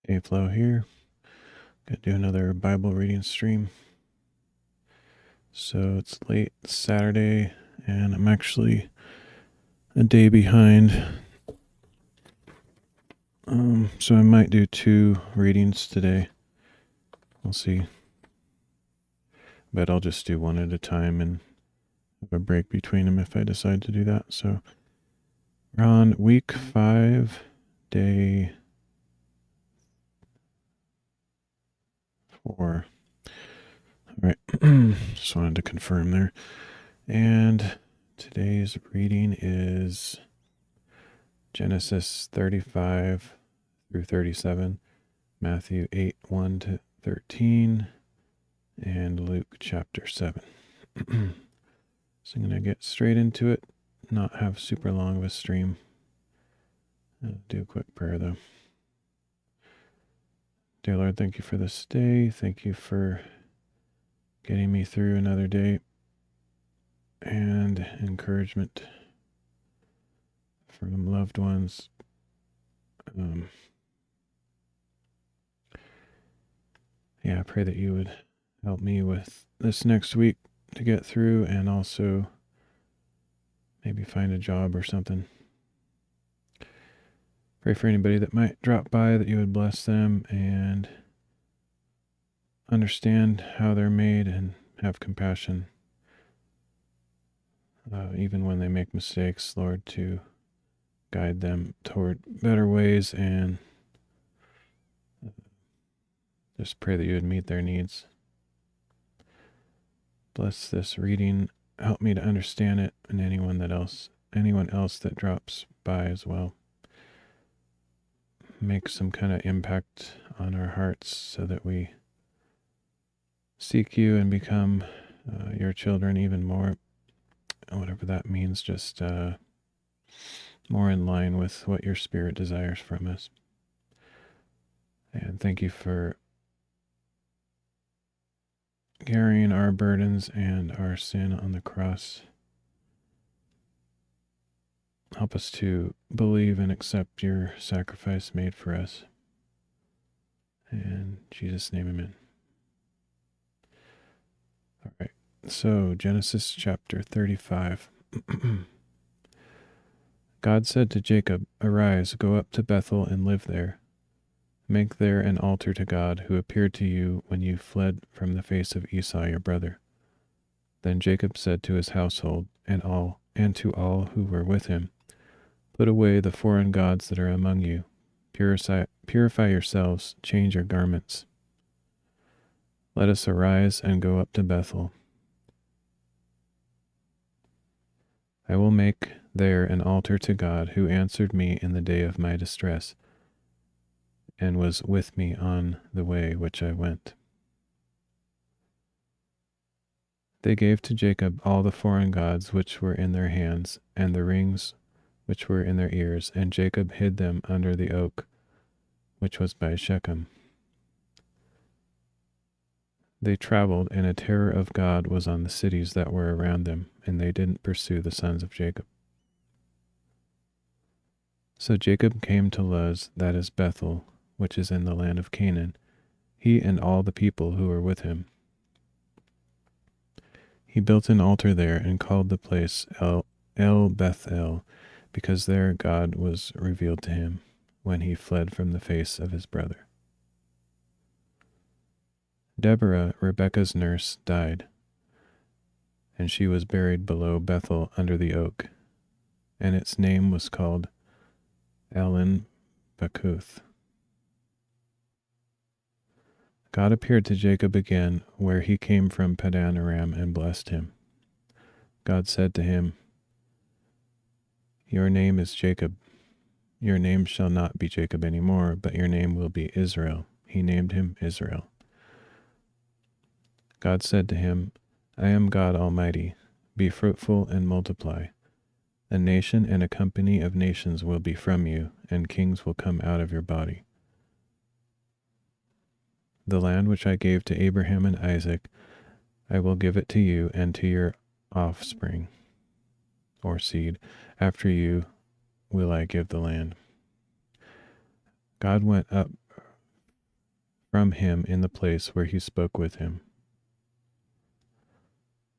Dayflow here. Gonna do another Bible reading stream. So it's late Saturday, and I'm actually a day behind. So I might do 2 readings today. We'll see. But I'll just do one at a time and have a break between them if I decide to do that. So we're on week 5, day 4. All right. Just wanted to confirm there. And today's reading is Genesis 35 through 37, Matthew 8, 1 to 13, and Luke chapter 7. So I'm going to get straight into it, not have super long of a stream. I'll do a quick prayer though. Dear Lord, thank you for this day. Thank you for getting me through another day and encouragement from loved ones. I pray that you would help me with this next week to get through, and also maybe find a job or something. Pray for anybody that might drop by, that you would bless them and understand how they're made and have compassion, even when they make mistakes, Lord, to guide them toward better ways, and just pray that you would meet their needs. Bless this reading. Help me to understand it, and anyone else that drops by as well. Make some kind of impact on our hearts so that we seek you and become your children even more, whatever that means, just more in line with what your Spirit desires from us. And thank you for carrying our burdens and our sin on the cross. Help us to believe and accept your sacrifice made for us. In Jesus' name, amen. All right, so Genesis chapter 35. God said to Jacob, "Arise, go up to Bethel and live there. Make there an altar to God, who appeared to you when you fled from the face of Esau your brother." Then Jacob said to his household and to all who were with him, "Put away the foreign gods that are among you. Purify yourselves, change your garments. Let us arise and go up to Bethel. I will make there an altar to God, who answered me in the day of my distress, and was with me on the way which I went." They gave to Jacob all the foreign gods which were in their hands, and the rings which were in their ears, and Jacob hid them under the oak which was by Shechem. They traveled, and a terror of God was on the cities that were around them, and they didn't pursue the sons of Jacob. So Jacob came to Luz, that is Bethel, which is in the land of Canaan, he and all the people who were with him. He built an altar there and called the place El Bethel, because there God was revealed to him when he fled from the face of his brother. Deborah, Rebekah's nurse, died, and she was buried below Bethel under the oak, and its name was called Allon Bacuth. God appeared to Jacob again where he came from Padan Aram and blessed him. God said to him, "Your name is Jacob. Your name shall not be Jacob anymore, but your name will be Israel." He named him Israel. God said to him, "I am God Almighty. Be fruitful and multiply. A nation and a company of nations will be from you, and kings will come out of your body. The land which I gave to Abraham and Isaac, I will give it to you and to your offspring," or seed. "After you will I give the land." God went up from him in the place where he spoke with him.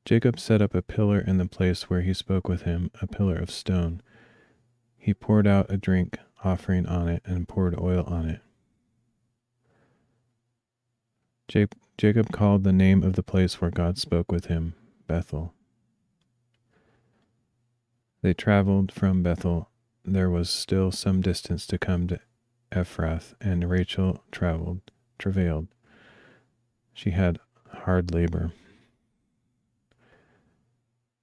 Jacob set up a pillar in the place where he spoke with him, a pillar of stone. He poured out a drink offering on it and poured oil on it. Jacob called the name of the place where God spoke with him, Bethel. They traveled from Bethel. There was still some distance to come to Ephrath, and Rachel travailed. She had hard labor.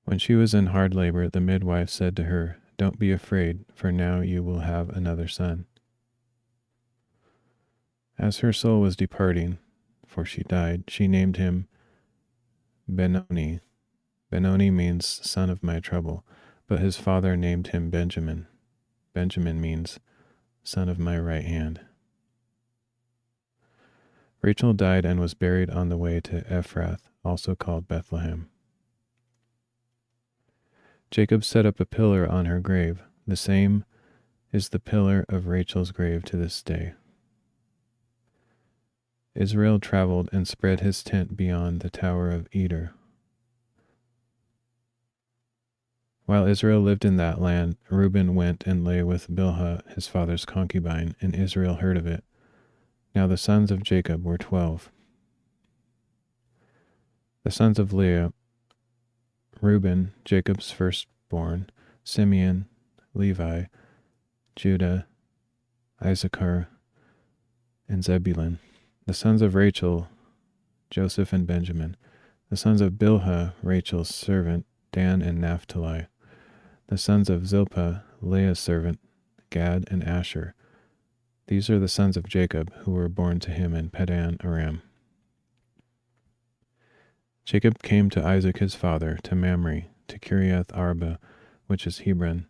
When she was in hard labor, the midwife said to her, "Don't be afraid, for now you will have another son." As her soul was departing, for she died, she named him Benoni. Benoni means son of my trouble, but his father named him Benjamin. Benjamin means son of my right hand. Rachel died and was buried on the way to Ephrath, also called Bethlehem. Jacob set up a pillar on her grave. The same is the pillar of Rachel's grave to this day. Israel traveled and spread his tent beyond the Tower of Eder. While Israel lived in that land, Reuben went and lay with Bilhah, his father's concubine, and Israel heard of it. Now the sons of Jacob were 12. The sons of Leah: Reuben, Jacob's firstborn, Simeon, Levi, Judah, Issachar, and Zebulun. The sons of Rachel: Joseph and Benjamin. The sons of Bilhah, Rachel's servant, Dan and Naphtali. The sons of Zilpah, Leah's servant, Gad and Asher. These are the sons of Jacob, who were born to him in Padan Aram. Jacob came to Isaac his father, to Mamre, to Kiriath Arba, which is Hebron,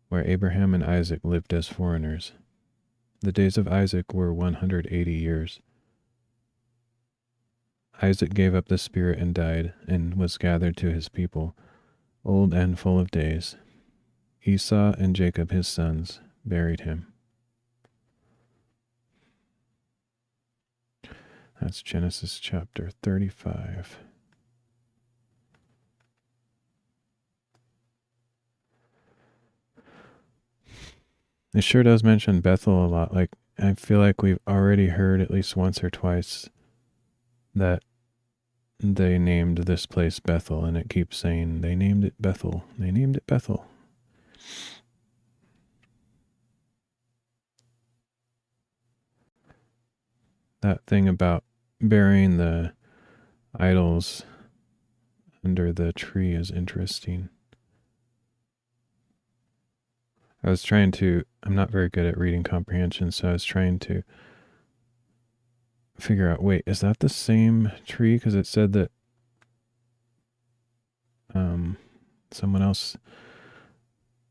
where Abraham and Isaac lived as foreigners. The days of Isaac were 180 years. Isaac gave up the spirit and died, and was gathered to his people, old and full of days. Esau and Jacob his sons buried him. That's Genesis chapter 35. It sure does mention Bethel a lot. Like, I feel like we've already heard at least once or twice that they named this place Bethel, and it keeps saying they named it Bethel. They named it Bethel. That thing about burying the idols under the tree is interesting. I'm not very good at reading comprehension, so I was trying to figure out, wait, is that the same tree? Because it said that someone else,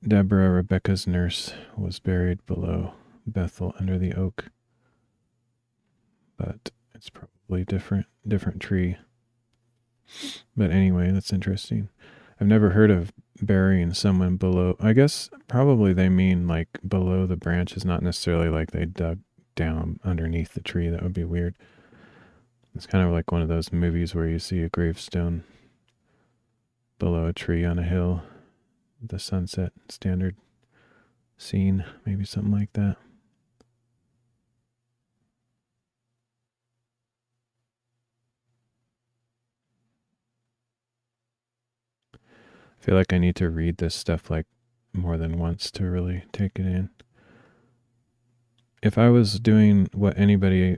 Deborah, Rebecca's nurse, was buried below Bethel under the oak. But it's probably different tree. But anyway, that's interesting. I've never heard of burying someone below. I guess probably they mean like below the branches, not necessarily like they dug down underneath the tree. That would be weird. It's kind of like one of those movies where you see a gravestone below a tree on a hill, the sunset standard scene, maybe something like that. I feel like I need to read this stuff like more than once to really take it in. If I was doing what anybody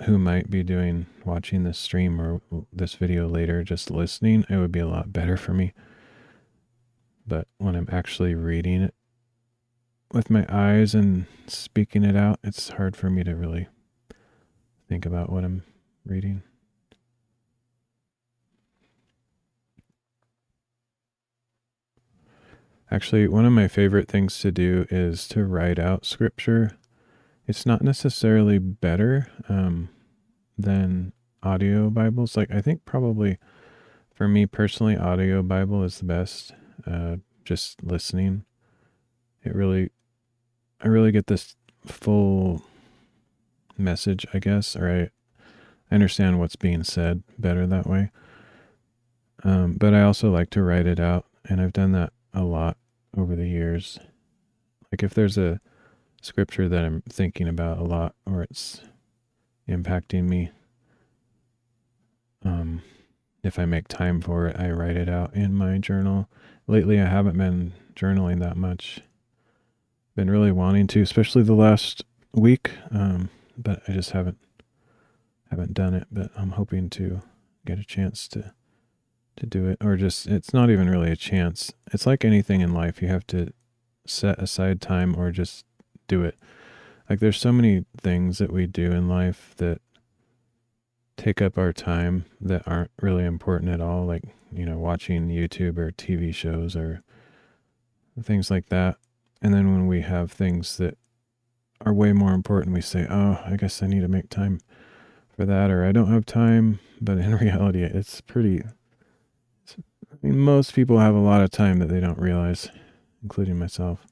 who might be doing, watching this stream or this video later, just listening, it would be a lot better for me. But when I'm actually reading it with my eyes and speaking it out, it's hard for me to really think about what I'm reading. Actually, one of my favorite things to do is to write out scripture. It's not necessarily better than audio Bibles. Like, I think probably for me personally, audio Bible is the best. Just listening. I really get this full message, I guess, or I understand what's being said better that way. But I also like to write it out, and I've done that a lot over the years. Like if there's a scripture that I'm thinking about a lot or it's impacting me, if I make time for it, I write it out in my journal. Lately, I haven't been journaling that much. Been really wanting to, especially the last week, but I just haven't done it. But I'm hoping to get a chance to do it, or just, it's not even really a chance. It's like anything in life, you have to set aside time or just do it. Like there's so many things that we do in life that take up our time that aren't really important at all, like, watching YouTube or TV shows or things like that. And then when we have things that are way more important, we say, oh, I guess I need to make time for that, or I don't have time. But in reality, it's most people have a lot of time that they don't realize, including myself.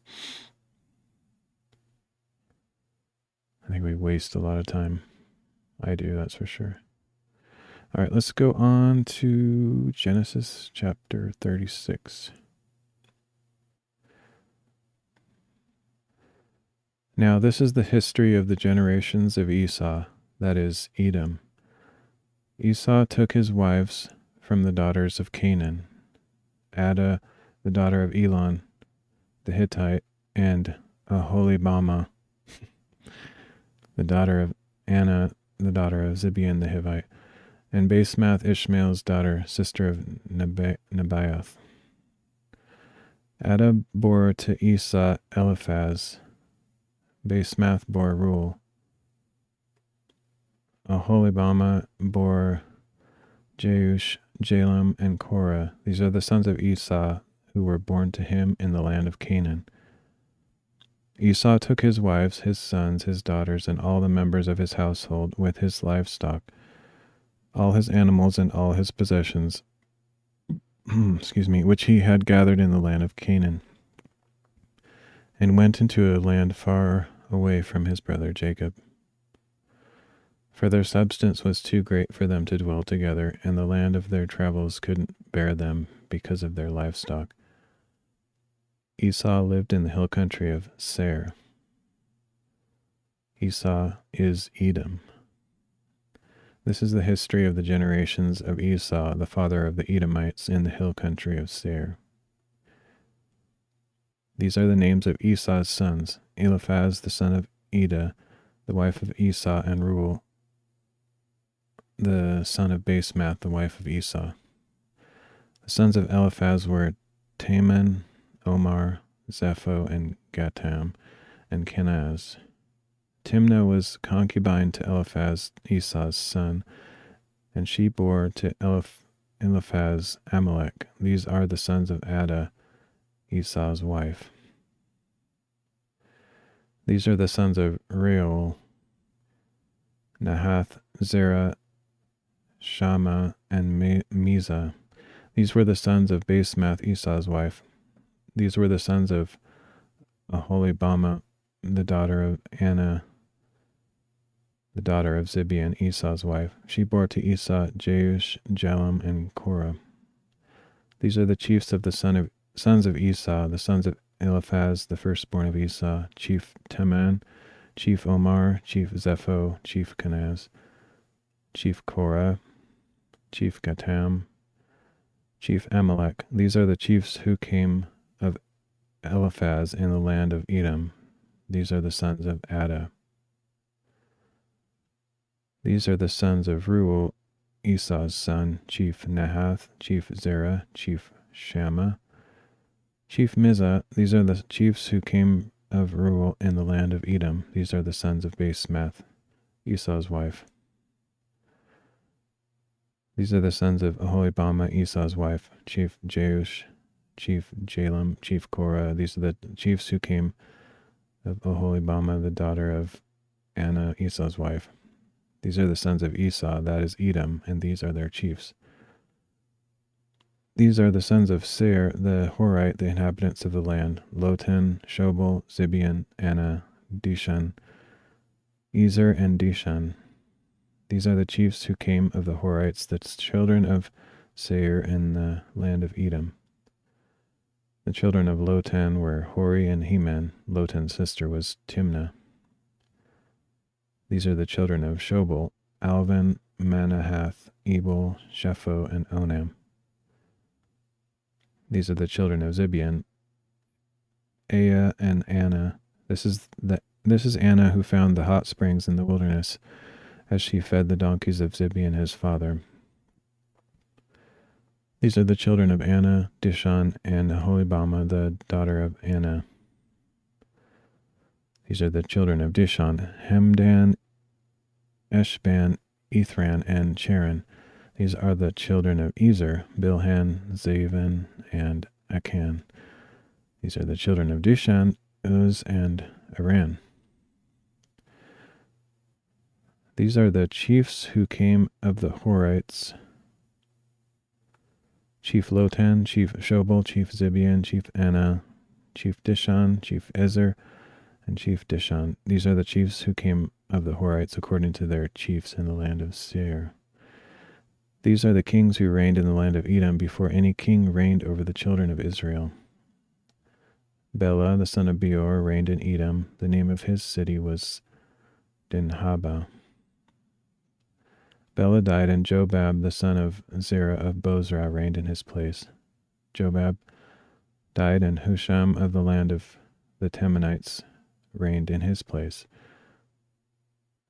I think we waste a lot of time. I do, that's for sure. All right, let's go on to Genesis chapter 36. Now this is the history of the generations of Esau, that is, Edom. Esau took his wives from the daughters of Canaan, Adah, the daughter of Elon, the Hittite, and Aholibamah, the daughter of Anna, the daughter of Zibeon the Hivite, and Basemath, Ishmael's daughter, sister of Nebaioth. Adah bore to Esau Eliphaz. Basemath bore Reuel. Aholibamah bore Jeush, Jalam, and Korah. These are the sons of Esau who were born to him in the land of Canaan. Esau took his wives, his sons, his daughters, and all the members of his household with his livestock, all his animals and all his possessions, which he had gathered in the land of Canaan, and went into a land far away from his brother Jacob. For their substance was too great for them to dwell together, and the land of their travels couldn't bear them because of their livestock. Esau lived in the hill country of Seir. Esau is Edom. This is the history of the generations of Esau, the father of the Edomites, in the hill country of Seir. These are the names of Esau's sons: Eliphaz, the son of Adah, the wife of Esau, and Reuel, the son of Basemath, the wife of Esau. The sons of Eliphaz were Taman, Omar, Zepho, and Gatam, and Kenaz. Timnah was concubine to Eliphaz, Esau's son, and she bore to Eliphaz Amalek. These are the sons of Adah, Esau's wife. These are the sons of Reuel: Nahath, Zerah, Shammah, and Mizah. These were the sons of Basemath, Esau's wife. These were the sons of Aholibamah, the daughter of Anna, the daughter of Zibeon, Esau's wife. She bore to Esau Jeush, Jalam, and Korah. These are the chiefs of the sons of Esau, the sons of Eliphaz, the firstborn of Esau: chief Teman, chief Omar, chief Zepho, chief Kenaz, chief Korah, chief Gatam, chief Amalek. These are the chiefs who came of Eliphaz in the land of Edom. These are the sons of Adah. These are the sons of Reuel, Esau's son: chief Nahath, chief Zerah, chief Shammah, chief Mizah. These are the chiefs who came of Reuel in the land of Edom. These are the sons of Basemath, Esau's wife. These are the sons of Aholibamah, Esau's wife: chief Jeush, chief Jalam, chief Korah. These are the chiefs who came of Aholibamah, the daughter of Anna, Esau's wife. These are the sons of Esau, that is Edom, and these are their chiefs. These are the sons of Seir, the Horite, the inhabitants of the land: Lotan, Shobal, Zibeon, Anna, Dishan, Ezer and Dishan. These are the chiefs who came of the Horites, the children of Seir in the land of Edom. The children of Lotan were Hori and Heman. Lotan's sister was Timnah. These are the children of Shobal, Alvan, Manahath, Ebal, Shepho, and Onam. These are the children of Zibeon, Ea and Anna. This is Anna who found the hot springs in the wilderness, as she fed the donkeys of Zibeon his father. These are the children of Anna, Dishan, and Aholibama, the daughter of Anna. These are the children of Dishan, Hemdan, Eshban, Ithran, and Cheran. These are the children of Ezer, Bilhan, Zavan, and Akan. These are the children of Dishan, Uz, and Aran. These are the chiefs who came of the Horites: Chief Lotan, Chief Shobal, Chief Zibeon, Chief Anna, Chief Dishan, Chief Ezer, and Chief Dishan. These are the chiefs who came of the Horites according to their chiefs in the land of Seir. These are the kings who reigned in the land of Edom before any king reigned over the children of Israel. Bela, the son of Beor, reigned in Edom. The name of his city was Dinhabah. Bela died, and Jobab, the son of Zerah of Bozrah, reigned in his place. Jobab died, and Husham of the land of the Temanites reigned in his place.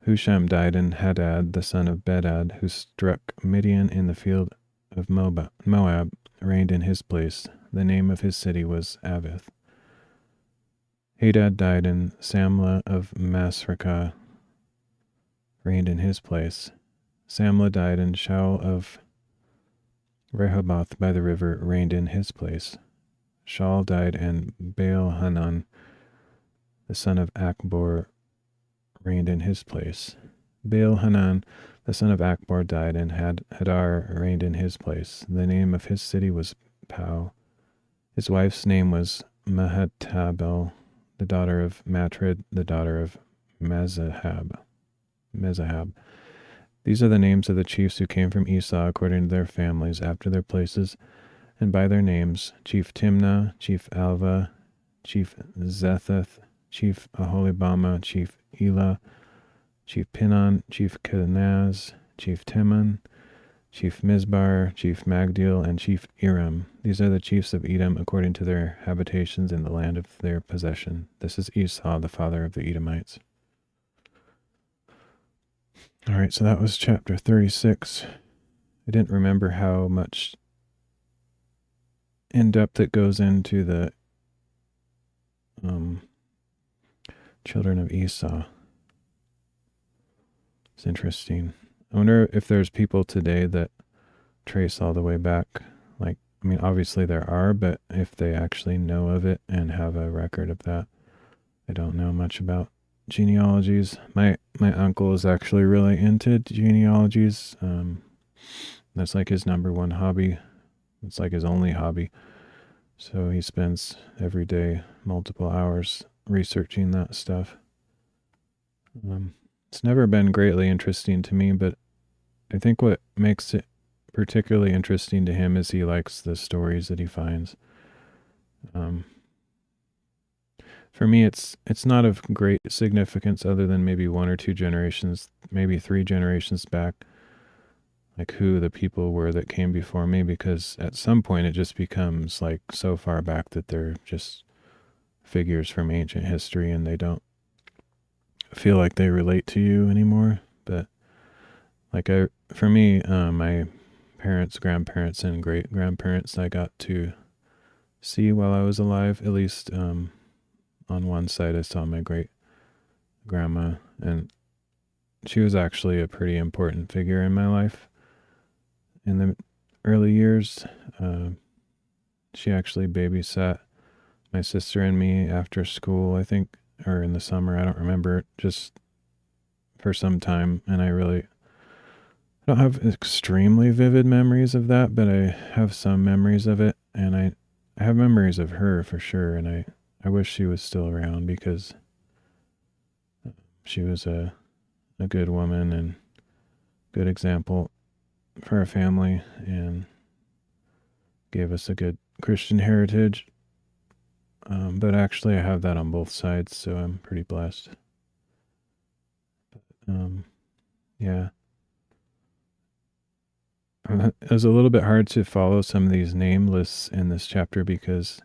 Husham died, and Hadad, the son of Bedad, who struck Midian in the field of Moab, reigned in his place. The name of his city was Avith. Hadad died, and Samlah of Masrekah reigned in his place. Samlah died, and Shaul of Rehoboth by the river reigned in his place. Shaul died, and Baal-Hanan, the son of Akbor, reigned in his place. Baal-Hanan, the son of Akbor, died, and Hadar reigned in his place. The name of his city was Pau. His wife's name was Mehetabel, the daughter of Matred, the daughter of Mezahab. These are the names of the chiefs who came from Esau according to their families, after their places, and by their names: Chief Timnah, Chief Alva, Chief Zetheth, Chief Aholibama, Chief Elah, Chief Pinon, Chief Kenaz, Chief Teman, Chief Mizbar, Chief Magdiel, and Chief Iram. These are the chiefs of Edom according to their habitations in the land of their possession. This is Esau, the father of the Edomites. All right, so that was chapter 36. I didn't remember how much in depth it goes into the children of Esau. It's interesting. I wonder if there's people today that trace all the way back. Like, I mean, obviously there are, but if they actually know of it and have a record of that. I don't know much about genealogies. My uncle is actually really into genealogies. That's like his number one hobby. It's like his only hobby. So he spends every day multiple hours researching that stuff. It's never been greatly interesting to me, but I think what makes it particularly interesting to him is he likes the stories that he finds. For me, it's not of great significance other than maybe one or two generations, maybe 3 generations back, like who the people were that came before me, because at some point it just becomes like so far back that they're just figures from ancient history and they don't feel like they relate to you anymore. But like for me, my parents, grandparents, and great grandparents I got to see while I was alive. At least on one side I saw my great grandma, and she was actually a pretty important figure in my life in the early years. She actually babysat my sister and me after school, I think, or in the summer, I don't remember, just for some time. And I don't have extremely vivid memories of that, but I have some memories of it, and I have memories of her for sure, and I wish she was still around because she was a a good woman and good example for our family and gave us a good Christian heritage. But actually, I have that on both sides, so I'm pretty blessed. Yeah. It was a little bit hard to follow some of these name lists in this chapter because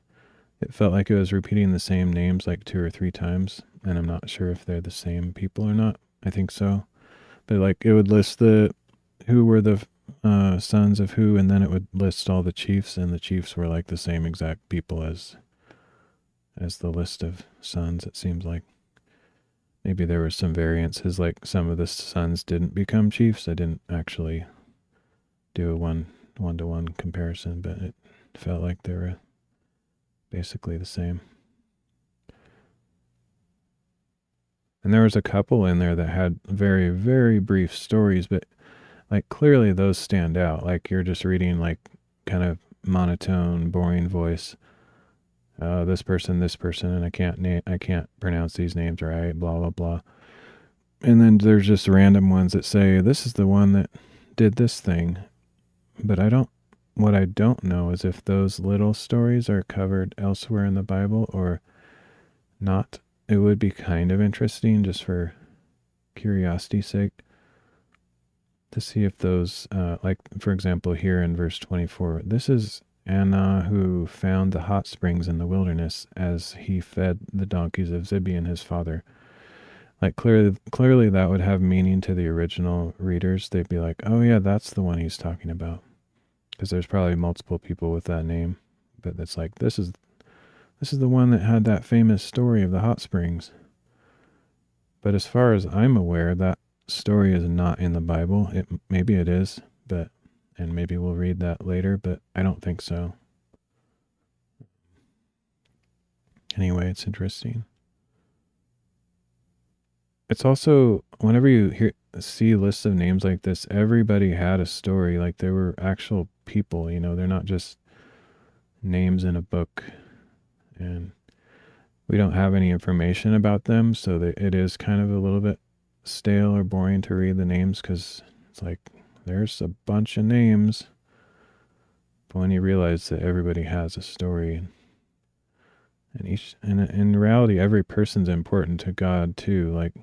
it felt like it was repeating the same names like 2 or 3 times, and I'm not sure if they're the same people or not. I think so. But like it would list the who were the sons of who, and then it would list all the chiefs, and the chiefs were like the same exact people as the list of sons. It seems like maybe there were some variances, like some of the sons didn't become chiefs. I didn't actually do a one-to-one comparison, but it felt like they were basically the same. And there was a couple in there that had very, very brief stories, but like clearly those stand out. Like you're just reading like kind of monotone, boring voice. This person, and I can't pronounce these names right. Blah blah blah. And then there's just random ones that say this is the one that did this thing, but what I don't know is if those little stories are covered elsewhere in the Bible or not. It would be kind of interesting, just for curiosity's sake, to see if those, like for example, here in verse 24, this is Anna who found the hot springs in the wilderness as he fed the donkeys of Zibeon his father. Like clearly that would have meaning to the original readers. They'd be like, oh yeah, that's the one he's talking about. Because there's probably multiple people with that name. But it's like, this is the one that had that famous story of the hot springs. But as far as I'm aware, that story is not in the Bible. Maybe it is, and maybe we'll read that later, but I don't think so. Anyway, it's interesting. It's also, whenever you see lists of names like this, everybody had a story. Like they were actual people, they're not just names in a book. And we don't have any information about them, so it is kind of a little bit stale or boring to read the names because it's like there's a bunch of names. But when you realize that everybody has a story, and in reality, every person's important to God too. Like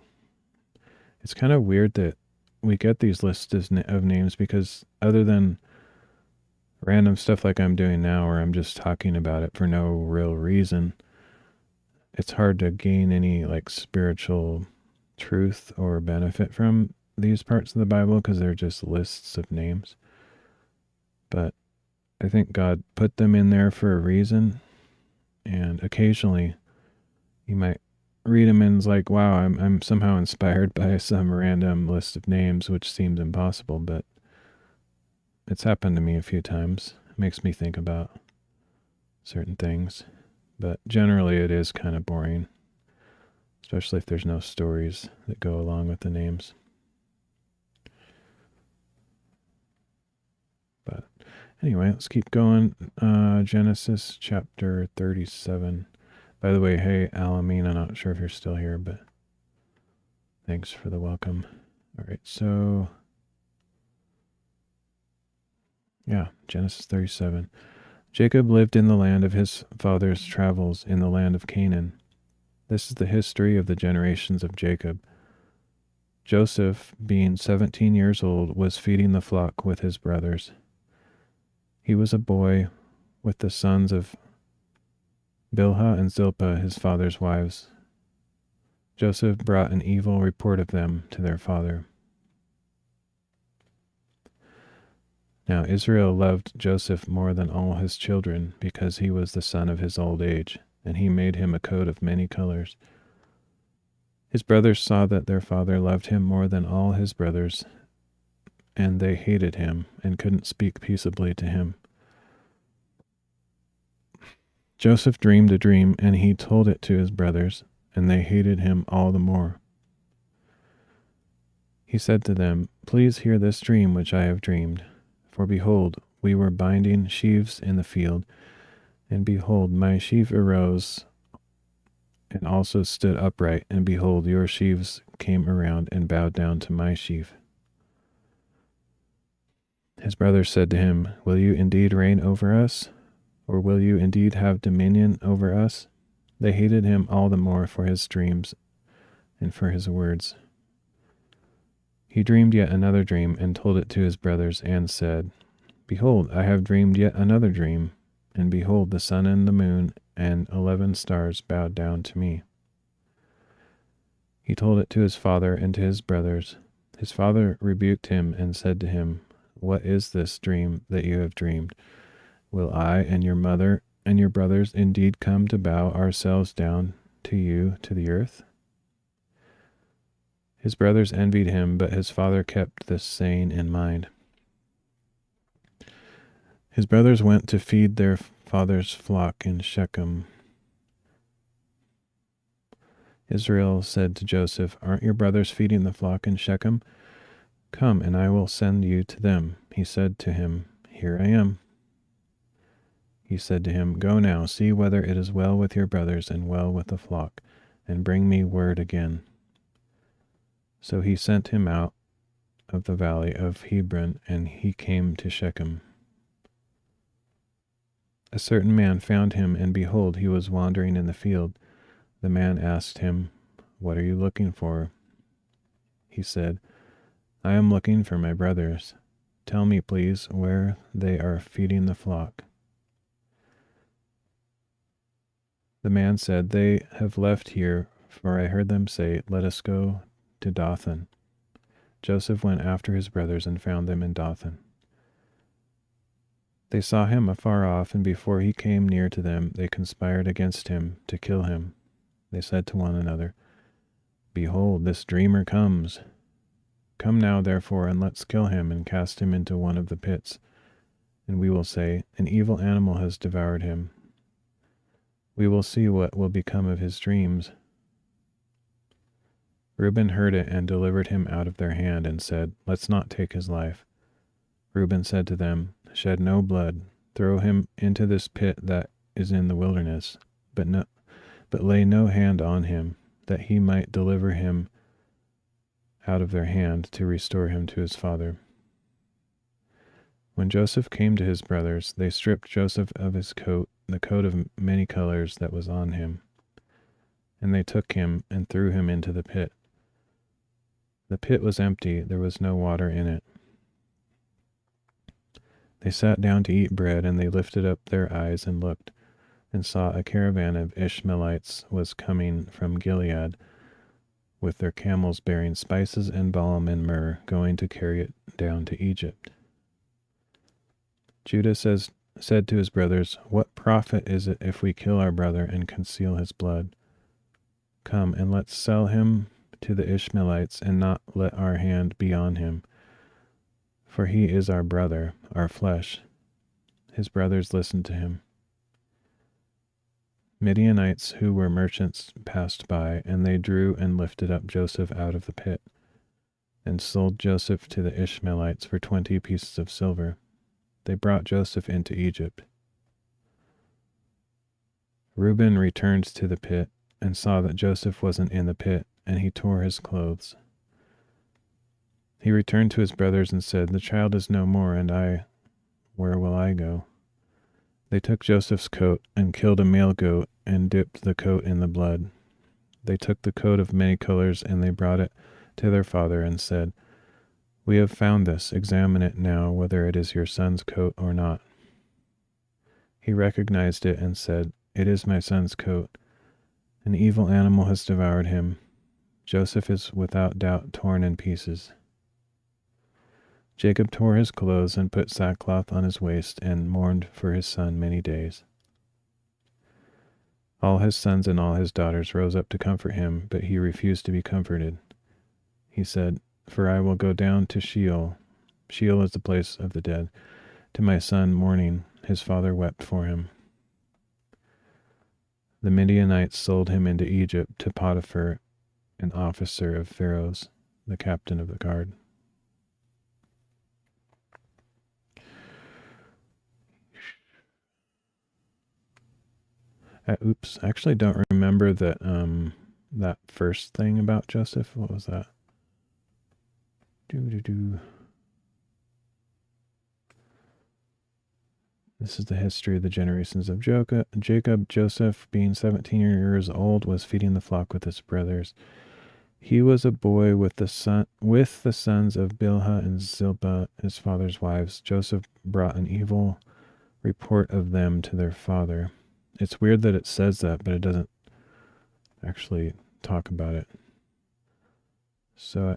it's kind of weird that we get these lists of names because other than random stuff like I'm doing now, where I'm just talking about it for no real reason, it's hard to gain any like spiritual truth or benefit from these parts of the Bible because they're just lists of names. But I think God put them in there for a reason, and occasionally you might read them and it's like, wow, I'm somehow inspired by some random list of names, which seems impossible, but it's happened to me a few times. It makes me think about certain things, but generally it is kind of boring, especially if there's no stories that go along with the names. But anyway, let's keep going. Genesis chapter 37. By the way, hey, Alameen, I'm not sure if you're still here, but thanks for the welcome. All right, so yeah, Genesis 37. Jacob lived in the land of his father's travels in the land of Canaan. This is the history of the generations of Jacob. Joseph, being 17 years old, was feeding the flock with his brothers. He was a boy with the sons of Bilhah and Zilpah, his father's wives. Joseph brought an evil report of them to their father. Now Israel loved Joseph more than all his children, because he was the son of his old age, and he made him a coat of many colors. His brothers saw that their father loved him more than all his brothers, and they hated him and couldn't speak peaceably to him. Joseph dreamed a dream, and he told it to his brothers, and they hated him all the more. He said to them, "Please hear this dream which I have dreamed. For behold, we were binding sheaves in the field, and behold, my sheaf arose and also stood upright, and behold, your sheaves came around and bowed down to my sheaf. His brothers said to him, Will you indeed reign over us? Or will you indeed have dominion over us? They hated him all the more for his dreams and for his words. He dreamed yet another dream and told it to his brothers and said, Behold, I have dreamed yet another dream, and behold, the sun and the moon and 11 stars bowed down to me. He told it to his father and to his brothers. His father rebuked him and said to him, What is this dream that you have dreamed? Will I and your mother and your brothers indeed come to bow ourselves down to you to the earth? His brothers envied him, but his father kept this saying in mind. His brothers went to feed their father's flock in Shechem. Israel said to Joseph, Aren't your brothers feeding the flock in Shechem? Come, and I will send you to them. He said to him, Here I am. He said to him, Go now, see whether it is well with your brothers and well with the flock, and bring me word again. So he sent him out of the valley of Hebron, and he came to Shechem. A certain man found him, and behold, he was wandering in the field. The man asked him, What are you looking for? He said, I am looking for my brothers. Tell me, please, where they are feeding the flock. The man said, They have left here, for I heard them say, Let us go to Dothan. Joseph went after his brothers and found them in Dothan. They saw him afar off, and before he came near to them, they conspired against him to kill him. They said to one another, Behold, this dreamer comes. Come now, therefore, and let's kill him and cast him into one of the pits. And we will say, An evil animal has devoured him. We will see what will become of his dreams. Reuben heard it and delivered him out of their hand and said, Let's not take his life. Reuben said to them, Shed no blood. Throw him into this pit that is in the wilderness, but lay no hand on him, that he might deliver him out of their hand to restore him to his father. When Joseph came to his brothers, they stripped Joseph of his coat, the coat of many colors that was on him, and they took him and threw him into the pit. The pit was empty, there was no water in it. They sat down to eat bread, and they lifted up their eyes and looked, and saw a caravan of Ishmaelites was coming from Gilead, with their camels bearing spices and balm and myrrh, going to carry it down to Egypt. Judah said to his brothers, What profit is it if we kill our brother and conceal his blood? Come, and let's sell him to the Ishmaelites, and not let our hand be on him. For he is our brother, our flesh. His brothers listened to him. Midianites who were merchants passed by, and they drew and lifted up Joseph out of the pit, and sold Joseph to the Ishmaelites for 20 pieces of silver. They brought Joseph into Egypt. Reuben returned to the pit, and saw that Joseph wasn't in the pit, and he tore his clothes. He returned to his brothers and said, The child is no more, and where will I go? They took Joseph's coat and killed a male goat and dipped the coat in the blood. They took the coat of many colors, and they brought it to their father and said, We have found this. Examine it now, whether it is your son's coat or not. He recognized it and said, It is my son's coat. An evil animal has devoured him. Joseph is without doubt torn in pieces. Jacob tore his clothes and put sackcloth on his waist and mourned for his son many days. All his sons and all his daughters rose up to comfort him, but he refused to be comforted. He said, For I will go down to Sheol. Sheol is the place of the dead. To my son mourning, his father wept for him. The Midianites sold him into Egypt to Potiphar, an officer of Pharaoh's, the captain of the guard. Oops, I actually don't remember that first thing about Joseph. What was that? This is the history of the generations of Jacob. Joseph, being 17 years old, was feeding the flock with his brothers. He was a boy with the sons of Bilhah and Zilpah, his father's wives. Joseph brought an evil report of them to their father. It's weird that it says that, but it doesn't actually talk about it. So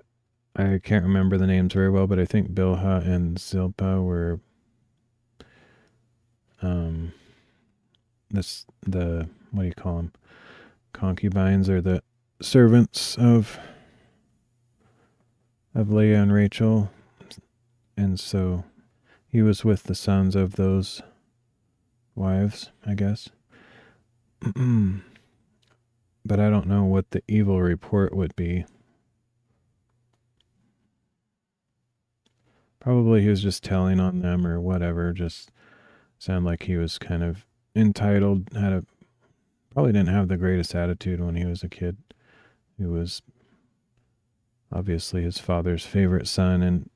I can't remember the names very well, but I think Bilhah and Zilpah were what do you call them? Concubines, or the servants of Leah and Rachel. And so he was with the sons of those wives, I guess. But I don't know what the evil report would be. Probably he was just telling on them or whatever. Just sounded like he was kind of entitled, probably didn't have the greatest attitude when he was a kid. He was obviously his father's favorite son and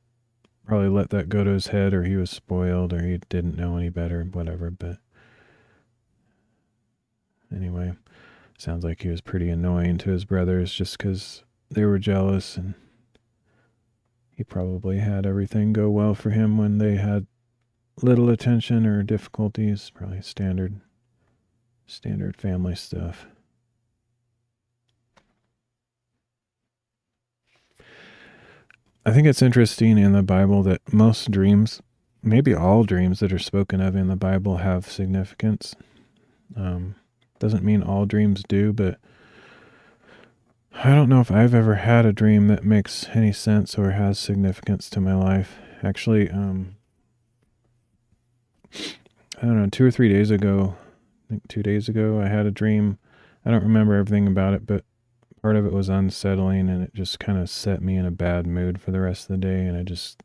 probably let that go to his head, or he was spoiled, or he didn't know any better, whatever. But anyway, sounds like he was pretty annoying to his brothers just because they were jealous, and he probably had everything go well for him when they had little attention or difficulties. Probably standard family stuff. I think it's interesting in the Bible that most dreams, maybe all dreams that are spoken of in the Bible, have significance. Doesn't mean all dreams do, but I don't know if I've ever had a dream that makes any sense or has significance to my life. Actually, I don't know, 2 or 3 days ago, I think 2 days ago, I had a dream. I don't remember everything about it, but part of it was unsettling, and it just kind of set me in a bad mood for the rest of the day. And I just,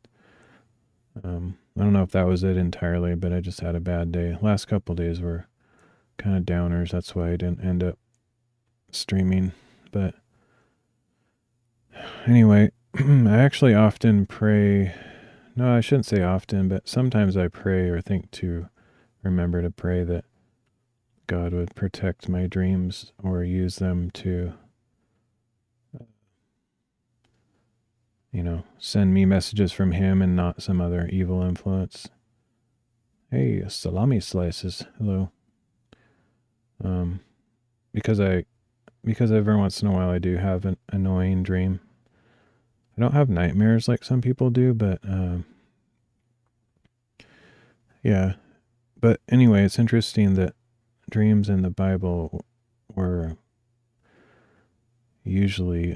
I don't know if that was it entirely, but I just had a bad day. Last couple days were kind of downers. That's why I didn't end up streaming. But anyway, I actually often pray. No, I shouldn't say often, but sometimes I pray or think to remember to pray that God would protect my dreams or use them to, send me messages from him and not some other evil influence. Hey, salami slices. Hello. Because every once in a while I do have an annoying dream. I don't have nightmares like some people do, but yeah. But anyway, it's interesting that dreams in the Bible were usually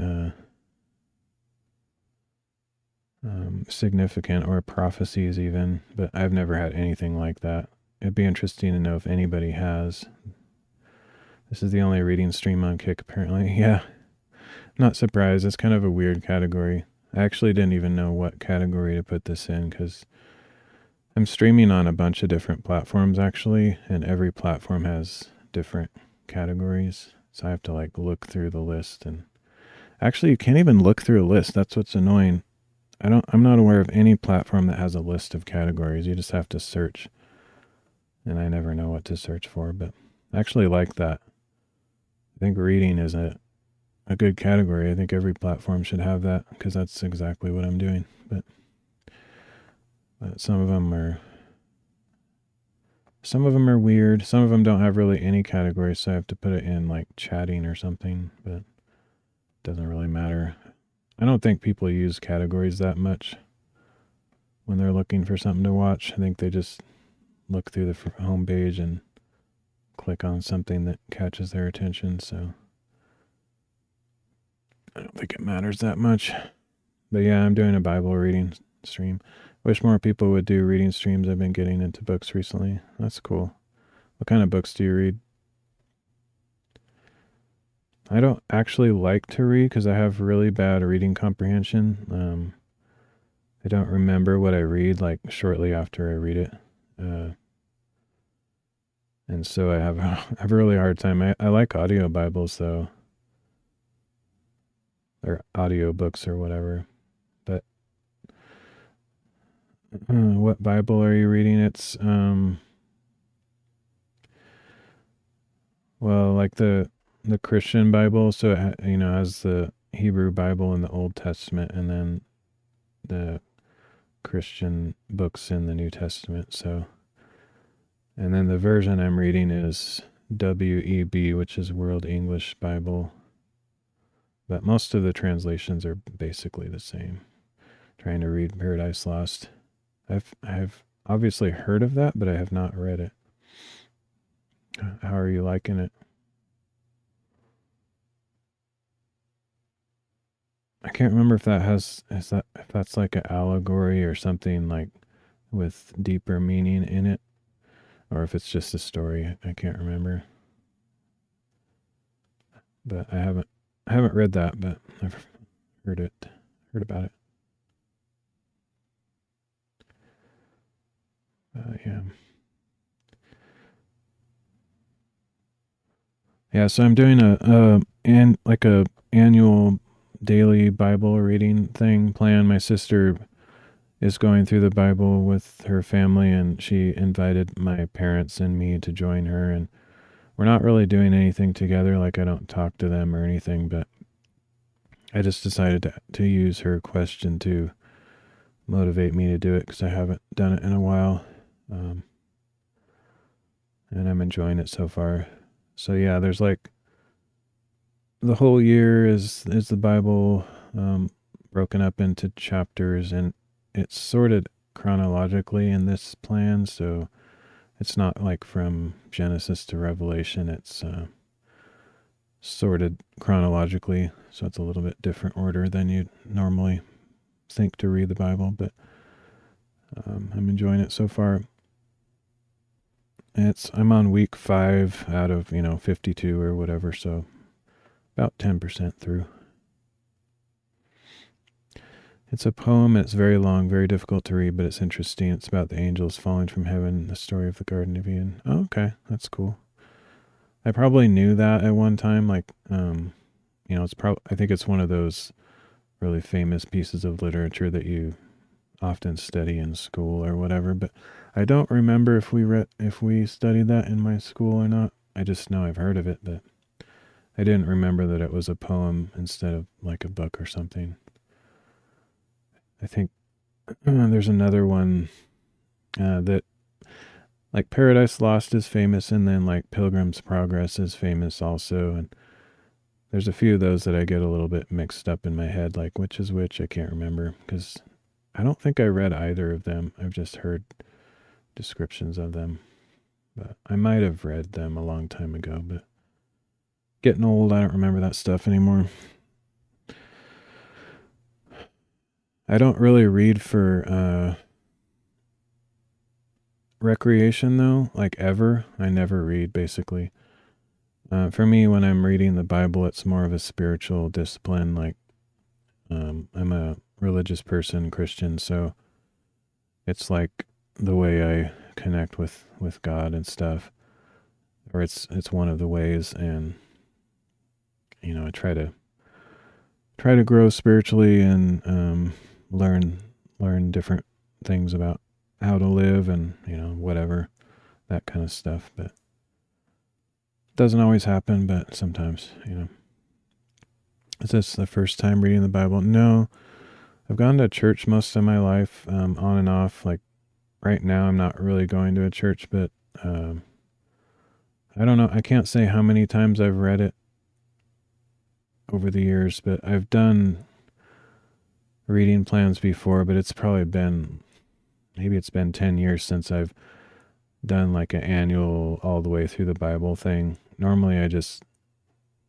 significant, or prophecies even, but I've never had anything like that. It'd be interesting to know if anybody has. This is the only reading stream on Kick, apparently. Yeah, not surprised. It's kind of a weird category. I actually didn't even know what category to put this in, because I'm streaming on a bunch of different platforms, actually, and every platform has different categories. So I have to look through the list, and actually you can't even look through a list. That's what's annoying. I'm not aware of any platform that has a list of categories. You just have to search, and I never know what to search for, but I actually like that. I think reading is a good category. I think every platform should have that, because that's exactly what I'm doing. But some of them are weird. Some of them don't have really any categories, so I have to put it in chatting or something, but it doesn't really matter. I don't think people use categories that much when they're looking for something to watch. I think they just look through the home page and click on something that catches their attention, so I don't think it matters that much. But yeah, I'm doing a Bible reading stream. Wish more people would do reading streams. I've been getting into books recently. That's cool. What kind of books do you read? I don't actually like to read because I have really bad reading comprehension. I don't remember what I read shortly after I read it. And so I have I have a really hard time. I like audio Bibles though, or audio books or whatever. But what Bible are you reading? It's well, like the Christian Bible, so you know, has the Hebrew Bible in the Old Testament, and then the Christian books in the New Testament. So, and then the version I'm reading is WEB, which is World English Bible. But most of the translations are basically the same. Trying to read Paradise Lost. I've obviously heard of that, but I have not read it. How are you liking it? I can't remember if that has if that's like an allegory or something like with deeper meaning in it, or if it's just a story. I can't remember. But I haven't read that, but I've heard about it. Yeah. Yeah, so I'm doing a annual daily Bible reading thing plan. My sister is going through the Bible with her family, and she invited my parents and me to join her. And we're not really doing anything together, like I don't talk to them or anything, but I just decided to use her question to motivate me to do it because I haven't done it in a while. Um, and I'm enjoying it so far. So yeah, there's like the whole year is the Bible broken up into chapters, and it's sorted chronologically in this plan. So it's not like from Genesis to Revelation. It's sorted chronologically, so it's a little bit different order than you'd normally think to read the Bible. But I'm enjoying it so far. I'm on week 5 out of 52 or whatever, so about 10% through. It's a poem. It's very long, very difficult to read, but it's interesting. It's about the angels falling from heaven, the story of the Garden of Eden. Oh, okay, that's cool. I probably knew that at one time. Like, it's I think it's one of those really famous pieces of literature that you often study in school or whatever. But I don't remember if we studied that in my school or not. I just know I've heard of it, but I didn't remember that it was a poem instead of like a book or something. I think there's another one that like Paradise Lost is famous, and then like Pilgrim's Progress is famous also, and there's a few of those that I get a little bit mixed up in my head, like which is which. I can't remember because I don't think I read either of them. I've just heard descriptions of them, but I might have read them a long time ago. But getting old, I don't remember that stuff anymore. I don't really read for recreation though, like ever. I never read basically. For me, when I'm reading the Bible, it's more of a spiritual discipline. Like, I'm a religious person, Christian, so it's like the way I connect with God and stuff, or it's one of the ways. And I try to grow spiritually and learn different things about how to live and whatever, that kind of stuff. But it doesn't always happen, but sometimes. Is this the first time reading the Bible? No, I've gone to church most of my life, on and off. Like right now, I'm not really going to a church, but I don't know. I can't say how many times I've read it over the years, but I've done reading plans before, but it's probably maybe it's been 10 years since I've done like an annual all the way through the Bible thing. Normally I just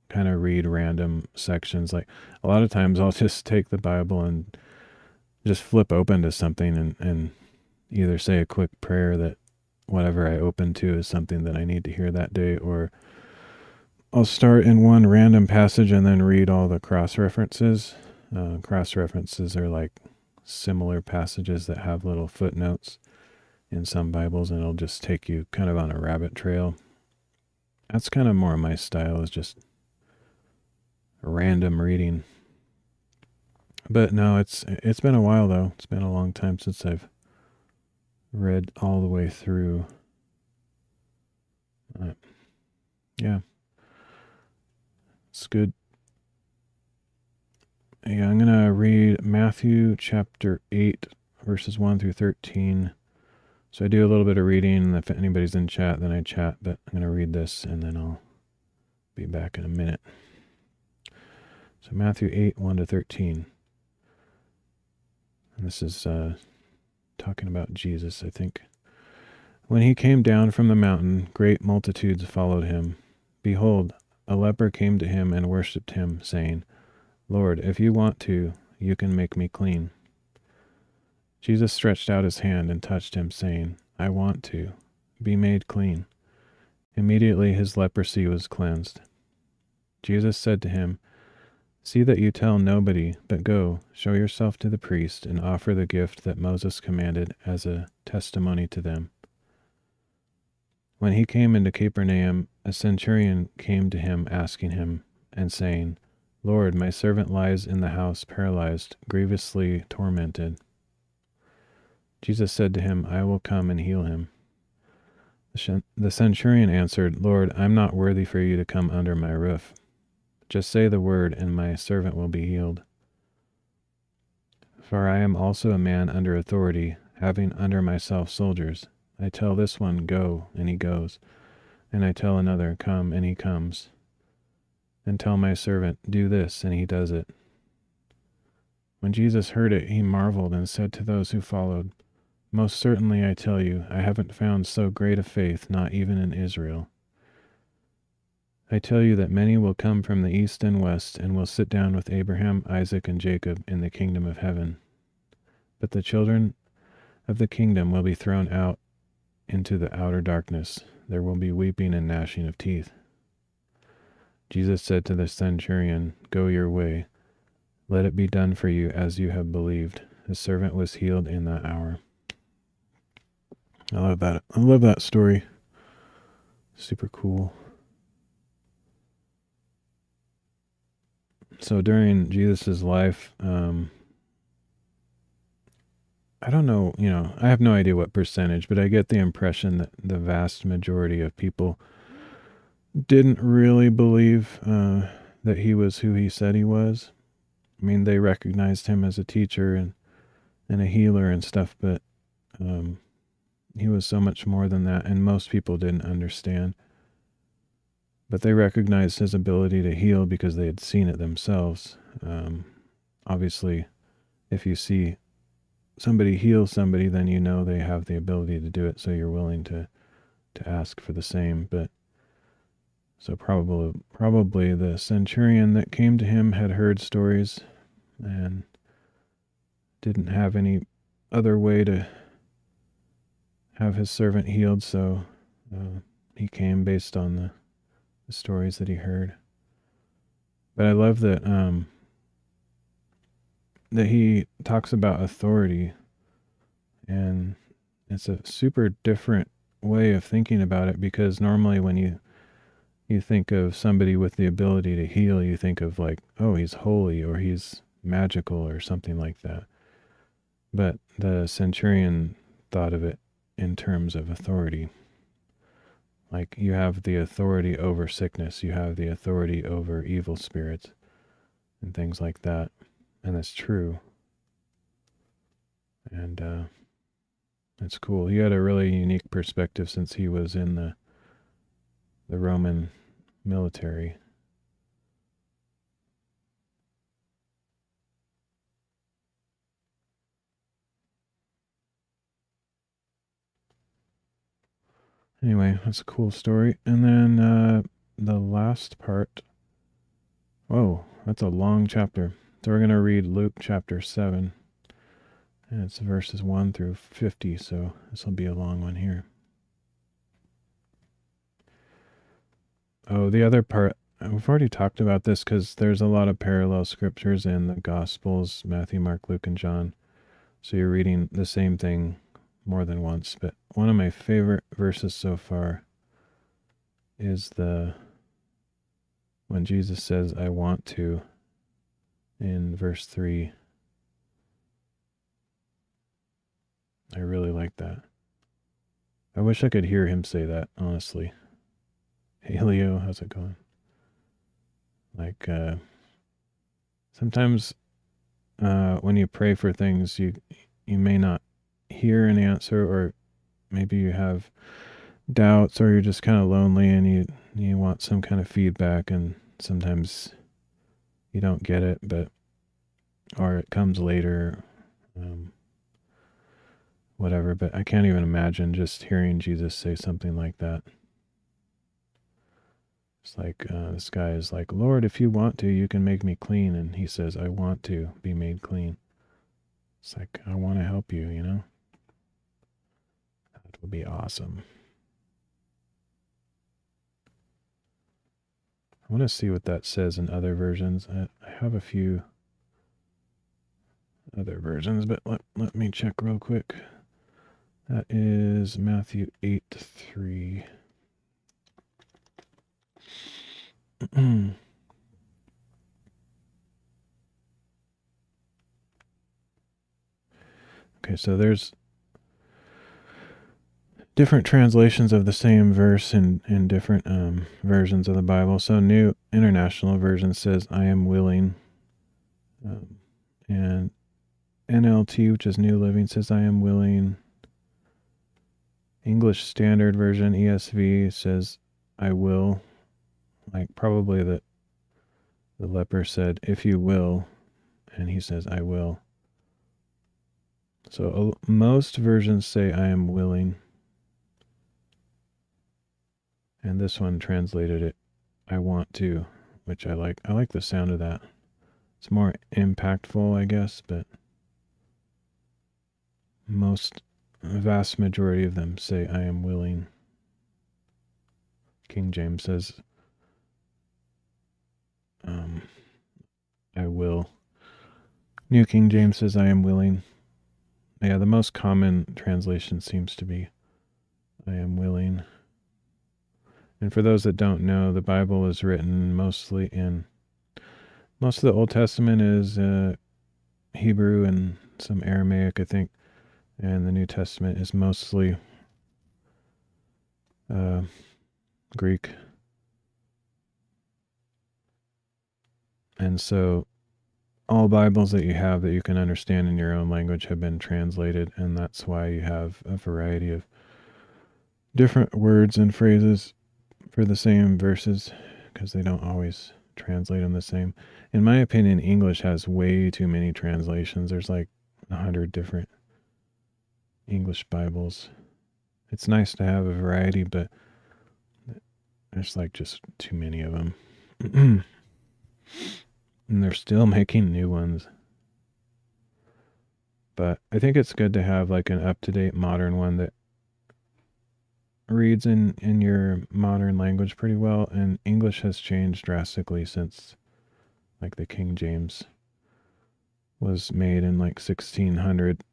kind of read random sections. Like a lot of times I'll just take the Bible and just flip open to something and either say a quick prayer that whatever I open to is something that I need to hear that day, or I'll start in one random passage and then read all the cross references. Cross references are like similar passages that have little footnotes in some Bibles, and it'll just take you kind of on a rabbit trail That's kind of more my style, is just random reading. But no, it's been a while though. It's been a long time since I've read all the way through. Yeah, it's good. Yeah, I'm gonna read Matthew chapter 8, verses 1 through 13. So I do a little bit of reading, and if anybody's in chat, then I chat. But I'm gonna read this, and then I'll be back in a minute. So Matthew 8, 1 to 13. And this is talking about Jesus, I think. When he came down from the mountain, great multitudes followed him. Behold, a leper came to him and worshipped him, saying, Lord, if you want to, you can make me clean. Jesus stretched out his hand and touched him, saying, I want to. Be made clean. Immediately his leprosy was cleansed. Jesus said to him, See that you tell nobody, but go, show yourself to the priest, and offer the gift that Moses commanded as a testimony to them. When he came into Capernaum, a centurion came to him, asking him, and saying, Lord, my servant lies in the house paralyzed, grievously tormented. Jesus said to him, I will come and heal him. The centurion answered, Lord, I'm not worthy for you to come under my roof. Just say the word, and my servant will be healed. For I am also a man under authority, having under myself soldiers. I tell this one, Go, and he goes. And I tell another, Come, and he comes. And tell my servant, Do this, and he does it. When Jesus heard it, he marveled and said to those who followed, Most certainly I tell you, I haven't found so great a faith, not even in Israel. I tell you that many will come from the east and west, and will sit down with Abraham, Isaac, and Jacob in the kingdom of heaven. But the children of the kingdom will be thrown out into the outer darkness. There will be weeping and gnashing of teeth. Jesus said to the centurion, Go your way. Let it be done for you as you have believed. His servant was healed in that hour. I love that. I love that story. Super cool. So during Jesus's life, I don't know, I have no idea what percentage, but I get the impression that the vast majority of people didn't really believe that he was who he said he was. I mean, they recognized him as a teacher and a healer and stuff, but he was so much more than that, and most people didn't understand. But they recognized his ability to heal because they had seen it themselves. Obviously, if you see somebody heal somebody, then you know they have the ability to do it, so you're willing to ask for the same. But so probably the centurion that came to him had heard stories and didn't have any other way to have his servant healed, so he came based on the stories that he heard. But I love that that he talks about authority, and it's a super different way of thinking about it, because normally when you think of somebody with the ability to heal, you think of like, oh, he's holy or he's magical or something like that. But the centurion thought of it in terms of authority. Like, you have the authority over sickness, you have the authority over evil spirits and things like that. And that's true. And it's cool. He had a really unique perspective since he was in the Roman military. Anyway, that's a cool story. And then the last part. Whoa, that's a long chapter. So we're going to read Luke chapter 7. And it's verses 1 through 50, so this will be a long one here. Oh, the other part, we've already talked about this because there's a lot of parallel scriptures in the Gospels, Matthew, Mark, Luke, and John. So you're reading the same thing more than once. But one of my favorite verses so far is when Jesus says, I want to, in verse 3. I really like that. I wish I could hear him say that, honestly. Hey, Leo, how's it going? Like, sometimes when you pray for things, you may not hear an answer, or maybe you have doubts, or you're just kind of lonely and you want some kind of feedback, and sometimes you don't get it, or it comes later, whatever. But I can't even imagine just hearing Jesus say something like that. It's like this guy is like, Lord, if you want to, you can make me clean. And he says, I want to be made clean. It's like, I want to help you, That would be awesome. I want to see what that says in other versions. I have a few other versions, but let me check real quick. That is Matthew 8:3. Okay, so there's different translations of the same verse in different versions of the Bible. So New International Version says, I am willing. And NLT, which is New Living, says, I am willing. English Standard Version, ESV, says, I will. Like probably the leper said, if you will. And he says, I will. So most versions say, I am willing. And this one translated it, I want to, which I like. I like the sound of that. It's more impactful, I guess, but vast majority of them say, I am willing. King James says, I will. New King James says, I am willing. Yeah, the most common translation seems to be, I am willing. And for those that don't know, the Bible is written most of the Old Testament is Hebrew and some Aramaic, I think. And the New Testament is mostly Greek. And so all Bibles that you have that you can understand in your own language have been translated, and that's why you have a variety of different words and phrases for the same verses, because they don't always translate them the same. In my opinion, English has way too many translations. There's like 100 different English Bibles. It's nice to have a variety, but there's like just too many of them. And they're still making new ones. But I think it's good to have like an up-to-date modern one that reads in your modern language pretty well. And English has changed drastically since like the King James was made in like 1600.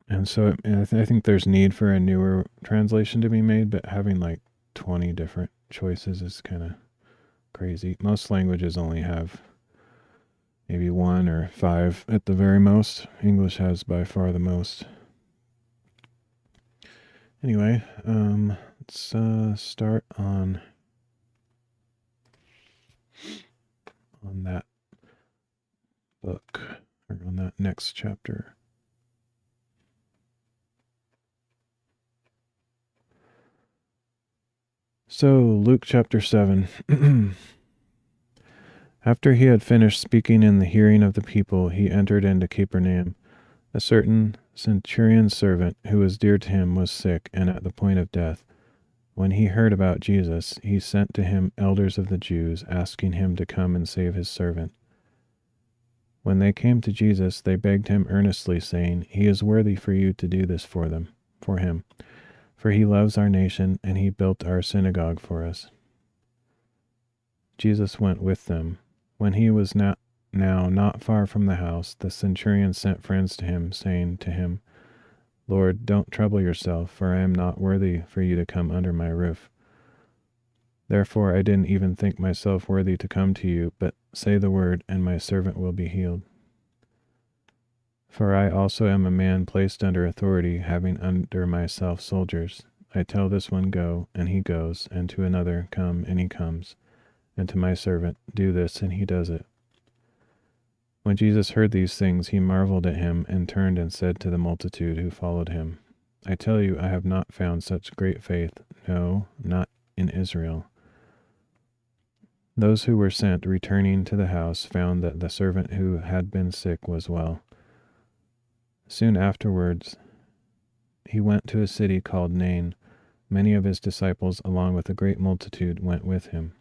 And so I think there's need for a newer translation to be made, but having like 20 different choices is kind of crazy. Most languages only have maybe 1 or 5 at the very most. English has by far the most. Anyway, let's start on that book, or on that next chapter. So, Luke chapter 7. After he had finished speaking in the hearing of the people, he entered into Capernaum. A certain centurion's servant, who was dear to him, was sick and at the point of death. When he heard about Jesus, he sent to him elders of the Jews, asking him to come and save his servant. When they came to Jesus, they begged him earnestly, saying, He is worthy for you to do this for him, for he loves our nation, and he built our synagogue for us. Jesus went with them. When he was now not far from the house, the centurion sent friends to him, saying to him, Lord, don't trouble yourself, for I am not worthy for you to come under my roof. Therefore I didn't even think myself worthy to come to you, but say the word, and my servant will be healed. For I also am a man placed under authority, having under myself soldiers. I tell this one, go, and he goes, and to another, come, and he comes, and to my servant, do this, and he does it. When Jesus heard these things, he marveled at him, and turned and said to the multitude who followed him, I tell you, I have not found such great faith, no, not in Israel. Those who were sent, returning to the house, found that the servant who had been sick was well. Soon afterwards, he went to a city called Nain. Many of his disciples, along with a great multitude, went with him.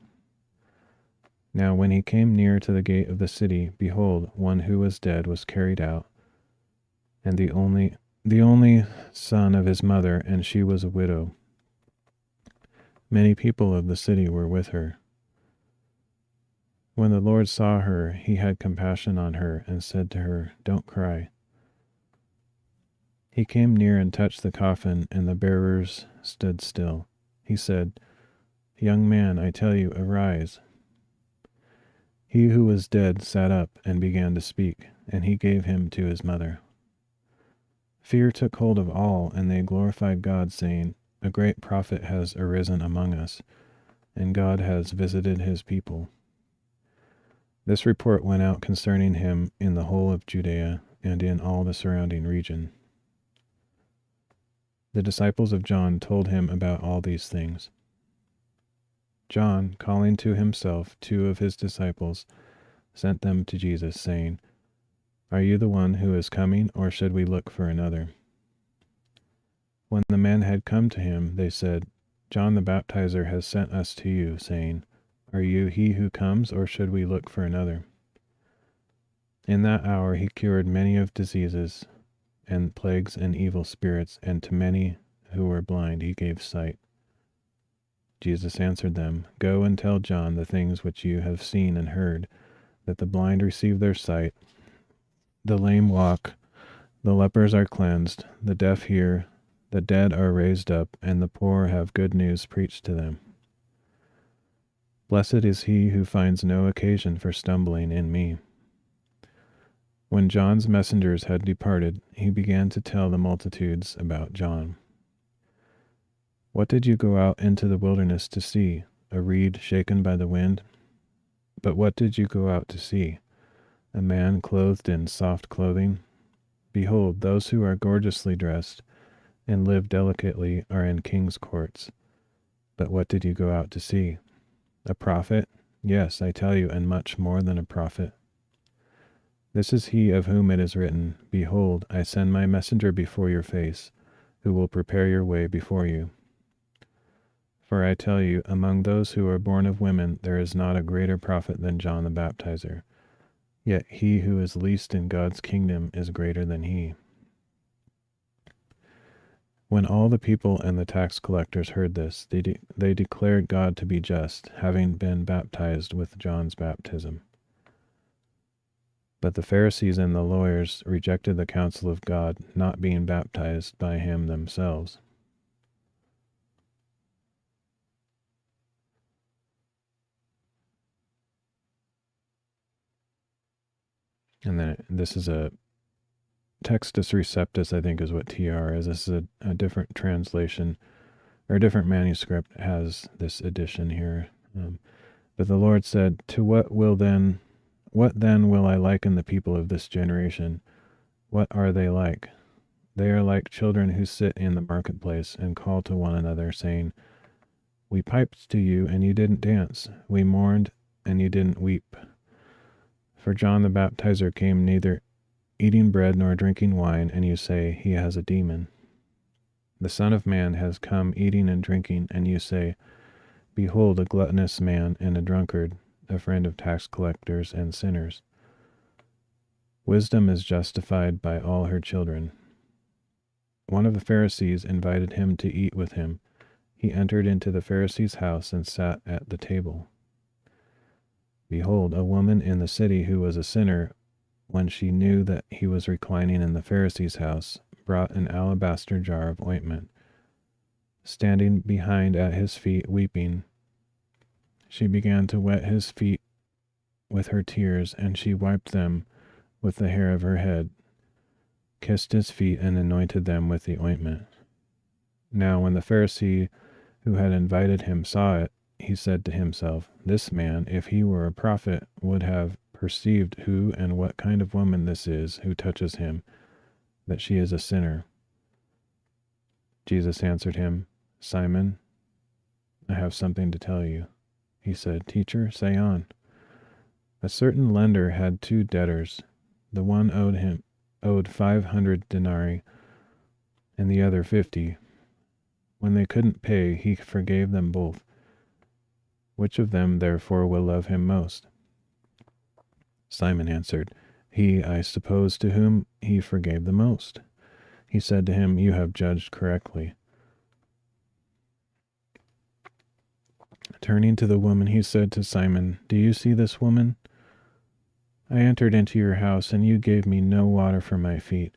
Now when he came near to the gate of the city, behold, one who was dead was carried out, and the only son of his mother, and she was a widow. Many people of the city were with her. When the Lord saw her, he had compassion on her, and said to her, Don't cry. He came near and touched the coffin, and the bearers stood still. He said, Young man, I tell you, arise. He who was dead sat up and began to speak, and he gave him to his mother. Fear took hold of all, and they glorified God, saying, A great prophet has arisen among us, and God has visited his people. This report went out concerning him in the whole of Judea and in all the surrounding region. The disciples of John told him about all these things. John, calling to himself 2 of his disciples, sent them to Jesus, saying, Are you the one who is coming, or should we look for another? When the men had come to him, they said, John the Baptizer has sent us to you, saying, Are you he who comes, or should we look for another? In that hour he cured many of diseases and plagues and evil spirits, and to many who were blind he gave sight. Jesus answered them, Go and tell John the things which you have seen and heard, that the blind receive their sight, the lame walk, the lepers are cleansed, the deaf hear, the dead are raised up, and the poor have good news preached to them. Blessed is he who finds no occasion for stumbling in me. When John's messengers had departed, he began to tell the multitudes about John. What did you go out into the wilderness to see? A reed shaken by the wind? But what did you go out to see? A man clothed in soft clothing? Behold, those who are gorgeously dressed and live delicately are in king's courts. But what did you go out to see? A prophet? Yes, I tell you, and much more than a prophet. This is he of whom it is written, Behold, I send my messenger before your face, who will prepare your way before you. For I tell you, among those who are born of women, there is not a greater prophet than John the Baptizer. Yet he who is least in God's kingdom is greater than he. When all the people and the tax collectors heard this, they declared God to be just, having been baptized with John's baptism. But the Pharisees and the lawyers rejected the counsel of God, not being baptized by him themselves. And then this is a Textus Receptus, I think is what TR is. This is a different translation, or a different manuscript has this edition here. But the Lord said, What then will I liken the people of this generation? What are they like? They are like children who sit in the marketplace and call to one another, saying, We piped to you, and you didn't dance. We mourned, and you didn't weep. For John the Baptizer came neither eating bread nor drinking wine, and you say, He has a demon. The Son of Man has come eating and drinking, and you say, Behold, a gluttonous man and a drunkard, a friend of tax collectors and sinners. Wisdom is justified by all her children. One of the Pharisees invited him to eat with him. He entered into the Pharisee's house and sat at the table. Behold, a woman in the city who was a sinner, when she knew that he was reclining in the Pharisee's house, brought an alabaster jar of ointment. Standing behind at his feet weeping, She began to wet his feet with her tears, and she wiped them with the hair of her head, kissed his feet, and anointed them with the ointment. Now when the Pharisee who had invited him saw it, he said to himself, "This man, if he were a prophet, would have perceived who and what kind of woman this is who touches him, that she is a sinner." Jesus answered him, "Simon, I have something to tell you." He said, "Teacher, say on." A certain lender had 2 debtors. The one owed 500 denarii, and the other 50. When they couldn't pay, he forgave them both. Which of them, therefore, will love him most? Simon answered, "He, I suppose, to whom he forgave the most." He said to him, "You have judged correctly." Turning to the woman, he said to Simon, "Do you see this woman? I entered into your house, and you gave me no water for my feet,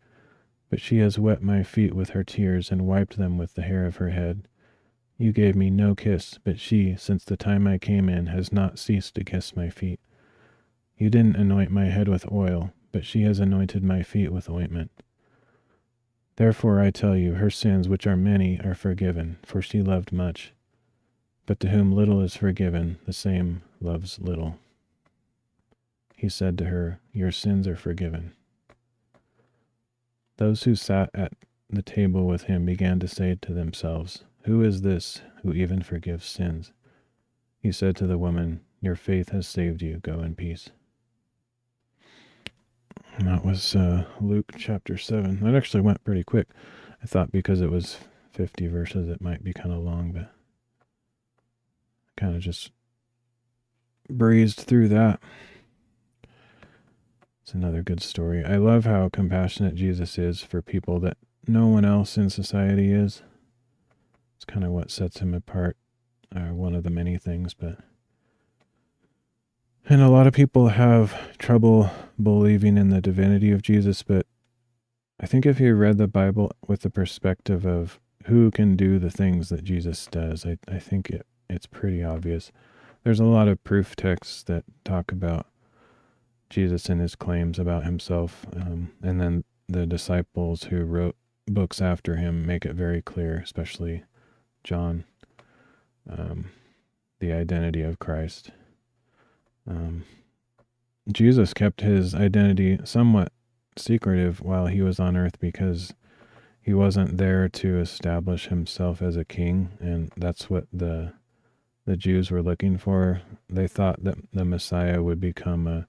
but she has wet my feet with her tears and wiped them with the hair of her head. You gave me no kiss, but she, since the time I came in, has not ceased to kiss my feet. You didn't anoint my head with oil, but she has anointed my feet with ointment. Therefore I tell you, her sins, which are many, are forgiven, for she loved much. But to whom little is forgiven, the same loves little." He said to her, "Your sins are forgiven." Those who sat at the table with him began to say to themselves, "Who is this who even forgives sins?" He said to the woman, "Your faith has saved you. Go in peace." And that was Luke chapter 7. That actually went pretty quick. I thought because it was 50 verses it might be kind of long, but kind of just breezed through that. It's another good story. I love how compassionate Jesus is for people that no one else in society is. It's kind of what sets him apart, one of the many things, and a lot of people have trouble believing in the divinity of Jesus, but I think if you read the Bible with the perspective of who can do the things that Jesus does, I think it's pretty obvious. There's a lot of proof texts that talk about Jesus and his claims about himself, and then the disciples who wrote books after him make it very clear, especially John, the identity of Christ. Jesus kept his identity somewhat secretive while he was on earth because he wasn't there to establish himself as a king, and that's what the Jews were looking for. They thought that the Messiah would become a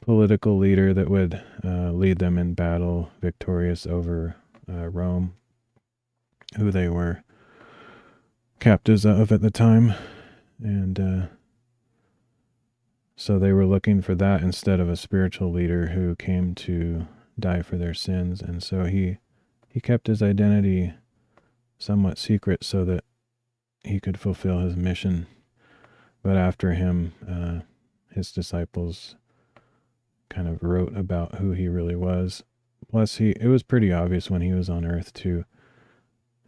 political leader that would lead them in battle, victorious over Rome, who they were captives of at the time. And so they were looking for that instead of a spiritual leader who came to die for their sins. And so he kept his identity somewhat secret so that he could fulfill his mission. But after him, his disciples kind of wrote about who he really was. Plus, it was pretty obvious when he was on earth too.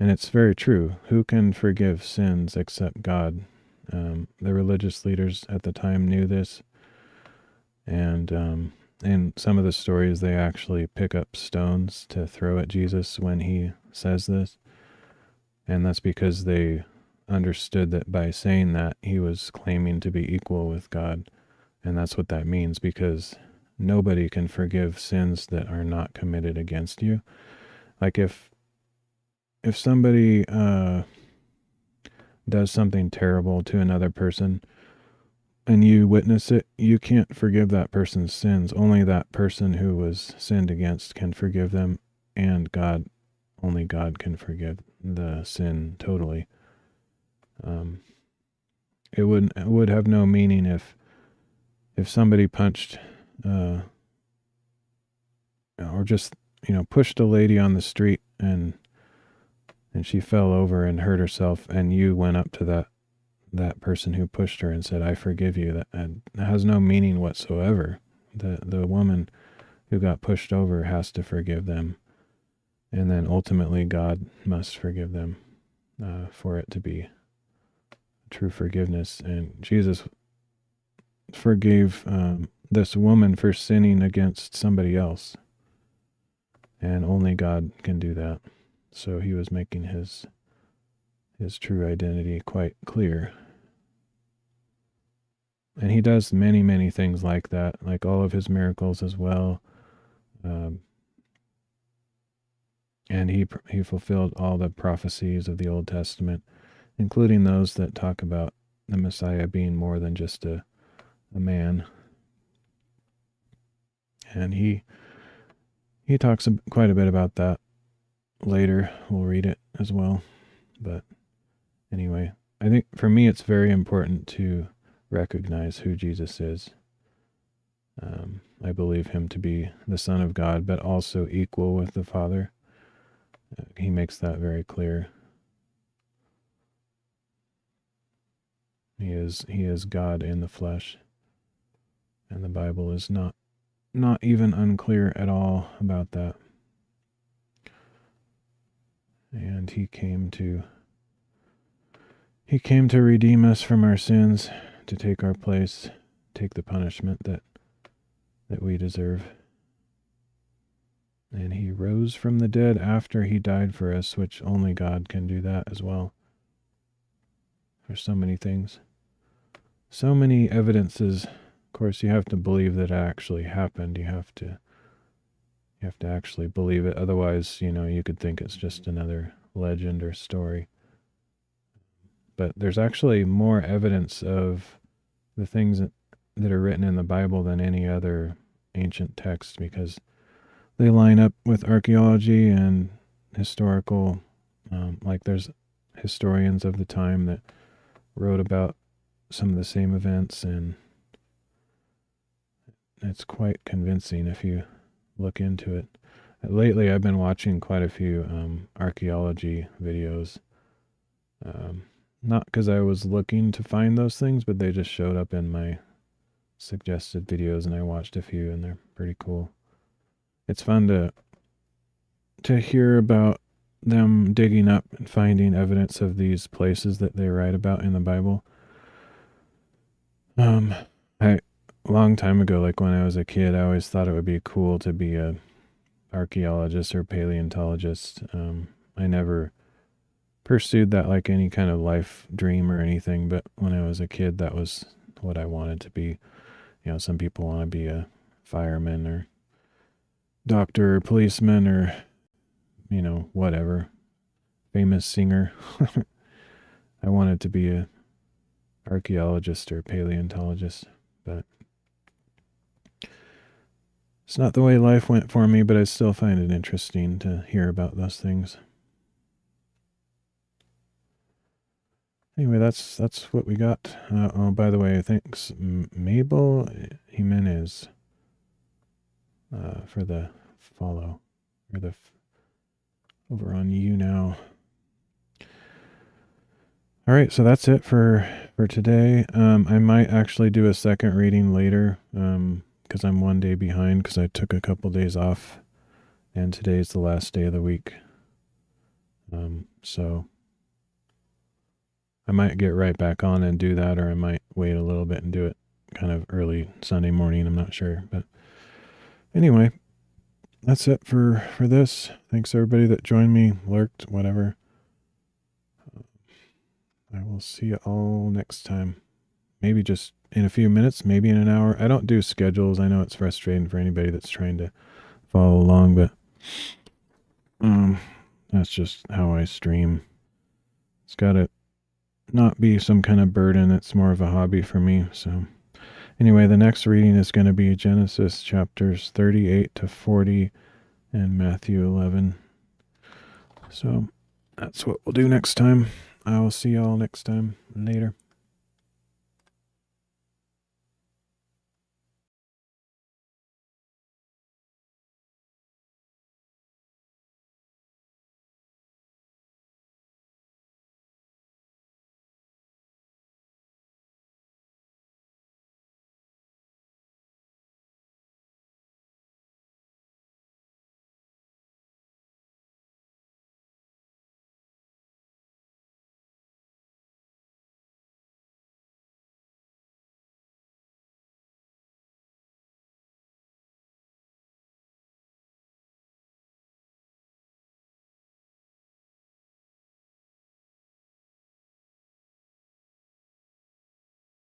And it's very true. Who can forgive sins except God? The religious leaders at the time knew this. And in some of the stories, they actually pick up stones to throw at Jesus when he says this. And that's because they understood that by saying that, he was claiming to be equal with God. And that's what that means, because nobody can forgive sins that are not committed against you. Like if somebody does something terrible to another person and you witness it, you can't forgive that person's sins. Only that person who was sinned against can forgive them, and only God can forgive the sin totally. It would have no meaning if somebody punched or just pushed a lady on the street and she fell over and hurt herself, and you went up to that person who pushed her and said, "I forgive you." That has no meaning whatsoever. The woman who got pushed over has to forgive them, and then ultimately God must forgive them for it to be true forgiveness. And Jesus forgave this woman for sinning against somebody else. And only God can do that. So he was making his true identity quite clear. And he does many, many things like that, like all of his miracles as well. And he fulfilled all the prophecies of the Old Testament, including those that talk about the Messiah being more than just a man. And he talks quite a bit about that later. We'll read it as well. But anyway, I think for me it's very important to recognize who Jesus is. I believe him to be the Son of God, but also equal with the Father. He makes that very clear. He is God in the flesh. And the Bible is not even unclear at all about that. And he came to redeem us from our sins, to take our place, take the punishment that we deserve. And he rose from the dead after he died for us, which only God can do that as well. There's so many things. So many evidences. Of course, you have to believe that it actually happened. You have to actually believe it. Otherwise, you could think it's just another legend or story. But there's actually more evidence of the things that are written in the Bible than any other ancient text, because they line up with archaeology and historical, like there's historians of the time that wrote about some of the same events, and it's quite convincing if you look into it. Lately, I've been watching quite a few archaeology videos. Not because I was looking to find those things, but they just showed up in my suggested videos, and I watched a few, and they're pretty cool. It's fun to hear about them digging up and finding evidence of these places that they write about in the Bible. A long time ago, like when I was a kid, I always thought it would be cool to be a archaeologist or paleontologist. I never pursued that like any kind of life dream or anything, but when I was a kid, that was what I wanted to be. Some people want to be a fireman or doctor or policeman or, whatever, famous singer. I wanted to be a archaeologist or paleontologist, but it's not the way life went for me, but I still find it interesting to hear about those things. Anyway, that's what we got. Oh, by the way, thanks Mabel Jimenez for the follow, or the over on YouNow. All right, so that's it for today. I might actually do a second reading later, because I'm one day behind because I took a couple days off, and today's the last day of the week. So I might get right back on and do that, or I might wait a little bit and do it kind of early Sunday morning. I'm not sure, but anyway, that's it for this. Thanks everybody that joined me, lurked, whatever. I will see you all next time. Maybe just in a few minutes, maybe in an hour. I don't do schedules. I know it's frustrating for anybody that's trying to follow along, but that's just how I stream. It's got to not be some kind of burden. It's more of a hobby for me. So anyway, the next reading is going to be Genesis chapters 38 to 40 and Matthew 11. So that's what we'll do next time. I will see y'all next time. Later.